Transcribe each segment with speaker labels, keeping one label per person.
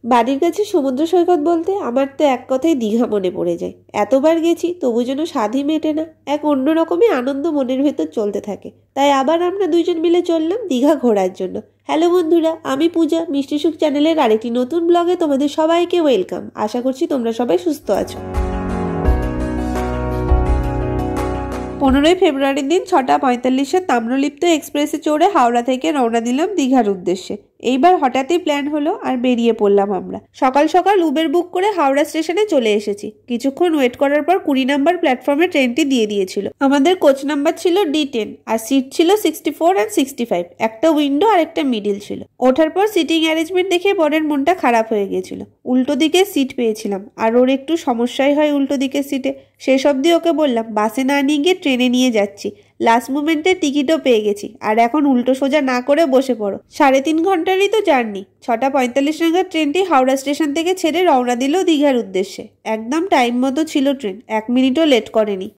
Speaker 1: বাড়ির কাছে সমুদ্র সৈকত বলতে আমার তো এক কথায় দীঘা মনে পড়ে যায়। এতবার গেছি তবু যেন স্বাদই মেটে না, এক অন্যরকমই আনন্দ মনের ভেতর চলতে থাকে। তাই আবার আমরা দুইজন মিলে চললাম দীঘা ঘোরার জন্য। হ্যালো বন্ধুরা, আমি পূজা, মিষ্টি সুখ চ্যানেলের আরেকটি নতুন ব্লগে তোমাদের সবাইকে ওয়েলকাম। আশা করছি তোমরা সবাই সুস্থ আছো। 15ই ফেব্রুয়ারির দিন 6টা 45-এ তাম্রলিপ্ত এক্সপ্রেসে চড়ে হাওড়া থেকে রওনা দিলাম দীঘার উদ্দেশ্যে। এইবার হঠাৎই প্ল্যান হলো আর বেরিয়ে পড়লাম আমরা। সকাল সকাল উবের বুক করে হাওড়া স্টেশনে চলে এসেছি। কিছুক্ষণ ওয়েট করার পর 20 নম্বর প্ল্যাটফর্মে ট্রেনটি দিয়ে দিয়েছিল। আমাদের কোচ নাম্বার ছিল D10 আর সিট ছিল 64 আর 65। একটা উইন্ডো আর একটা মিডিল ছিল। ওঠার পর সিটিং অ্যারেঞ্জমেন্ট দেখে বরের মনটা খারাপ হয়ে গিয়েছিল। উল্টো দিকে সিট পেয়েছিলাম আর ওর একটু সমস্যাই হয় উল্টো দিকের সিটে। শেষ অবধি ওকে বললাম বাসে না নিয়ে গিয়ে ট্রেনে নিয়ে যাচ্ছি। লাস্ট মোমেন্টে টিকিটও পেয়ে গেছি আর এখন উল্টো সোজা না করে বসে পড়ো। 3.5 ঘন্টারই তো জার্নি। 6টা 45 নাগাদ ট্রেনটি হাওড়া স্টেশন থেকে ছেড়ে রওনা দিল দীঘার উদ্দেশ্যে। একদম টাইম মতো ছিল ট্রেন, 1 মিনিটও লেট করেনি।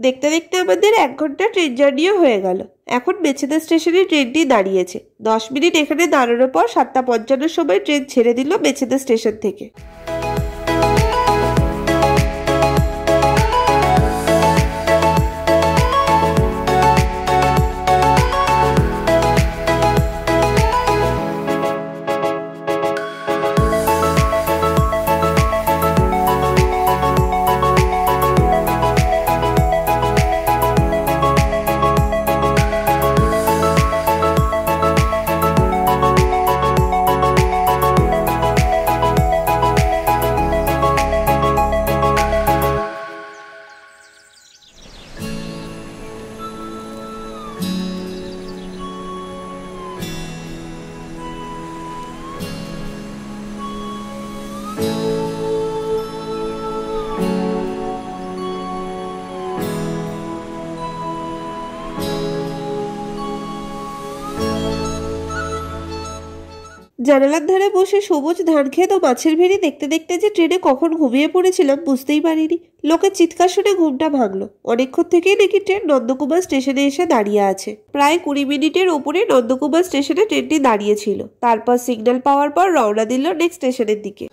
Speaker 1: দেখতে দেখতে আমাদের 1 ঘন্টা ট্রেন জার্নিও হয়ে গেল। এখন মেছেদা স্টেশনে ট্রেনটি দাঁড়িয়েছে। 10 মিনিট এখানে দাঁড়ানোর পর 7টা 55 সময় ট্রেন ছেড়ে দিল মেছেদা স্টেশন থেকে। জানালার ধারে বসে সবুজ ধান ক্ষেত ও মাছের ভেড়ি দেখতে দেখতে যে ট্রেনে কখন ঘুমিয়ে পড়েছিলাম বুঝতেই পারিনি। লোকের চিৎকার শুনে ঘুমটা ভাঙলো। অনেকক্ষণ থেকেই নাকি ট্রেন নন্দকুমার স্টেশনে এসে দাঁড়িয়ে আছে। প্রায় 20 মিনিটের ওপরে নন্দকুমার স্টেশনে ট্রেনটি দাঁড়িয়েছিল। তারপর সিগন্যাল পাওয়ার পর রওনা দিল নেক্সট স্টেশনের দিকে।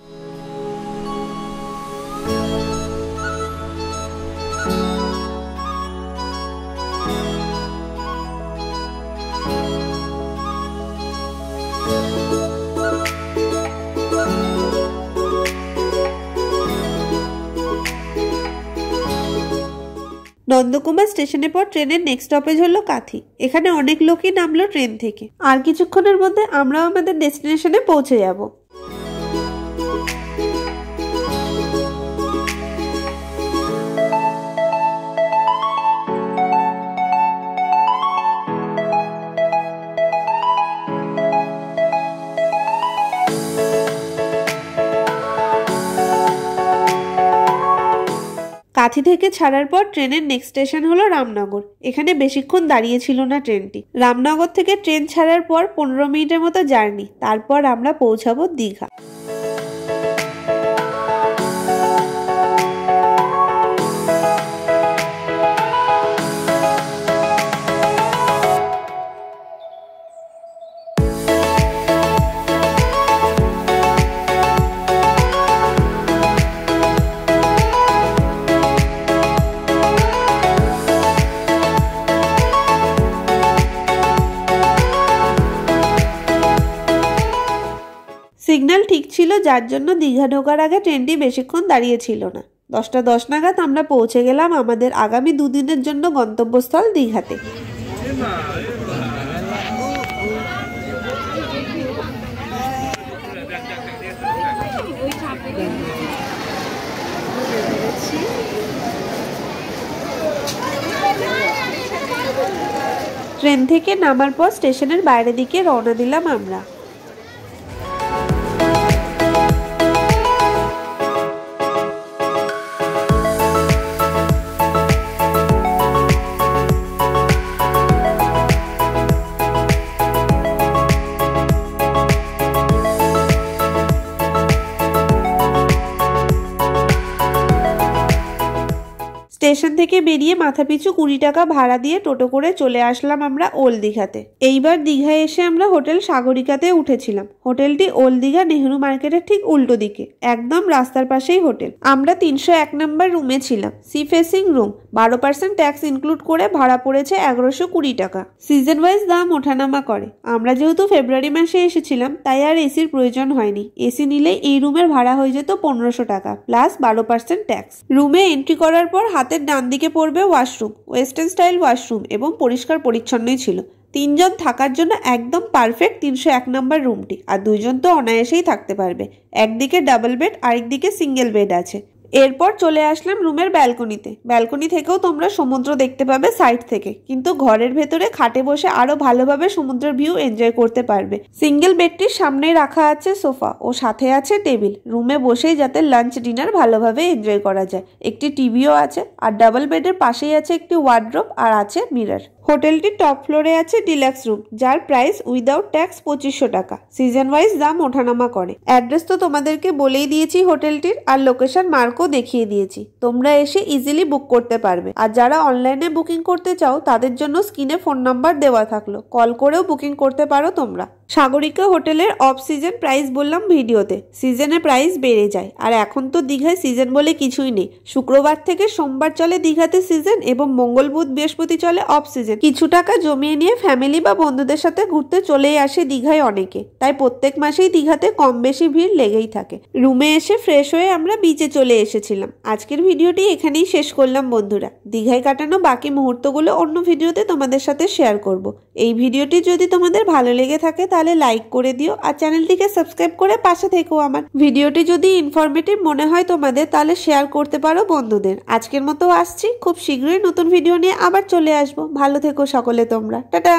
Speaker 1: নন্দকুমার স্টেশনের পর ট্রেনের নেক্সট স্টপেজ হলো কাথি। এখানে অনেক লোকই নামলো ট্রেন থেকে। আর কিছুক্ষণের মধ্যে আমরাও আমাদের ডেস্টিনেশনে পৌঁছে যাব। কাথি থেকে ছাড়ার পর ট্রেনের নেক্সট স্টেশন হলো রামনগর। এখানে বেশিক্ষণ দাঁড়িয়েছিল না ট্রেনটি। রামনগর থেকে ট্রেন ছাড়ার পর 15 মিনিটের মতো জার্নি। তারপর আমরা পৌঁছাবো দীঘা। সিগন্যাল ঠিক ছিল, যার জন্য দীঘা ঢোকার আগে ট্রেনটি বেশিক্ষণ দাঁড়িয়ে ছিল না। 10:10 নাগাদ আমরা পৌঁছে গেলাম আমাদের আগামী 2 দিনের জন্য গন্তব্যস্থল দীঘাতে। ট্রেন থেকে নামার পর স্টেশনের বাইরের দিকে রওনা দিলাম আমরা। স্টেশন থেকে বেরিয়ে মাথাপিছু 20 টাকা ভাড়া দিয়ে টোটো করে চলে আসলাম আমরা ওল্ড দীঘাতে। এইবার দীঘায় এসে আমরা হোটেল সাগরিকাতে উঠেছিলাম। হোটেলটি ওল্ড দীঘা নেহেরু মার্কেটের ঠিক উল্টো দিকে, একদম রাস্তার পাশেই হোটেল। আমরা 301 নম্বর রুমে ছিলাম, sea facing room. 12% tax include করে ভাড়া পড়েছে 1120 টাকা। সিজন ওয়াইজ দাম ওঠানামা করে। আমরা যেহেতু ফেব্রুয়ারি মাসে এসেছিলাম তাই আর এসির প্রয়োজন হয়নি। এসি নিলেই এই রুমের ভাড়া হয়ে যেত 1500 টাকা প্লাস 12% ট্যাক্স। রুমে এন্ট্রি করার পর হাতের ডান দিকে পড়বে ওয়াশরুম, ওয়েস্টার্ন স্টাইল ওয়াশরুম এবং পরিষ্কার পরিচ্ছন্নই ছিল। 3 জন থাকার জন্য একদম পারফেক্ট 301 নম্বর রুমটি। আর 2 জন তো অনায়াসেই থাকতে পারবে। একদিকে ডাবল বেড, আরেকদিকে সিঙ্গেল বেড আছে। এরপর চলে আসলাম রুমের ব্যালকনিতে। ব্যালকনি থেকেও তোমরা সমুদ্র দেখতে পাবে সাইড থেকে, কিন্তু ঘরের ভেতরে খাটে বসে আরো ভালোভাবে সমুদ্রের ভিউ এনজয় করতে পারবে। সিঙ্গেল বেডটির সামনে রাখা আছে সোফা ও সাথে আছে টেবিল, রুমে বসেই যাতে লাঞ্চ ডিনার ভালোভাবে এনজয় করা যায়। একটি টিভিও আছে। আর ডাবল বেডের পাশেই আছে একটি ওয়ার্ড্রোব আর আছে মিরর। হোটেলটির টপ ফ্লোরে আছে ডিলাক্স রুম, যার প্রাইস উইদাউট ট্যাক্স 2500 টাকা। সিজন ওয়াইজ দাম ওঠানামা করে। অ্যাড্রেস তো তোমাদেরকে বলেই দিয়েছি হোটেলটির, আর লোকেশন মার্কও দেখিয়ে দিয়েছি। তোমরা এসে ইজিলি বুক করতে পারবে। আর যারা অনলাইনে বুকিং করতে চাও তাদের জন্য স্ক্রিনে ফোন নাম্বার দেওয়া থাকলো, কল করেও বুকিং করতে পারো তোমরা। সাগরিকা হোটেলের অফ সিজন প্রাইস বললাম ভিডিওতে, সিজনে প্রাইস বেড়ে যায়। আর এখন তো দীঘায় সিজন বলে কিছুই নেই। শুক্রবার থেকে সোমবার চলে দীঘাতে সিজন এবং মঙ্গল বুধ বৃহস্পতি চলে অফ সিজন। কিছু টাকা জমিয়ে নিয়ে ফ্যামিলি বা বন্ধুদের সাথে ঘুরতে চলেই আসে দীঘায় অনেকে, তাই প্রত্যেক মাসেই দীঘাতে কম বেশি ভিড় লেগেই থাকে। রুমে এসে ফ্রেশ হয়ে আমরা বিচে চলে এসেছিলাম। আজকের ভিডিওটি এখানেই শেষ করলাম বন্ধুরা। দীঘায় কাটানো বাকি মুহূর্তগুলো অন্য ভিডিওতে তোমাদের সাথে শেয়ার করব। এই ভিডিওটি যদি তোমাদের ভালো লেগে থাকে তাহলে লাইক করে দিও আর চ্যানেলটিকে সাবস্ক্রাইব করে পাশে থেকো আমার। ভিডিওটি যদি ইনফরমেটিভ মনে হয় তোমাদের তাহলে শেয়ার করতে পারো বন্ধুদের। আজকের মতো আসছি, খুব শীঘ্রই নতুন ভিডিও নিয়ে আবার চলে আসবো। ভালো থেকো সকলে তোমরা, টাটা।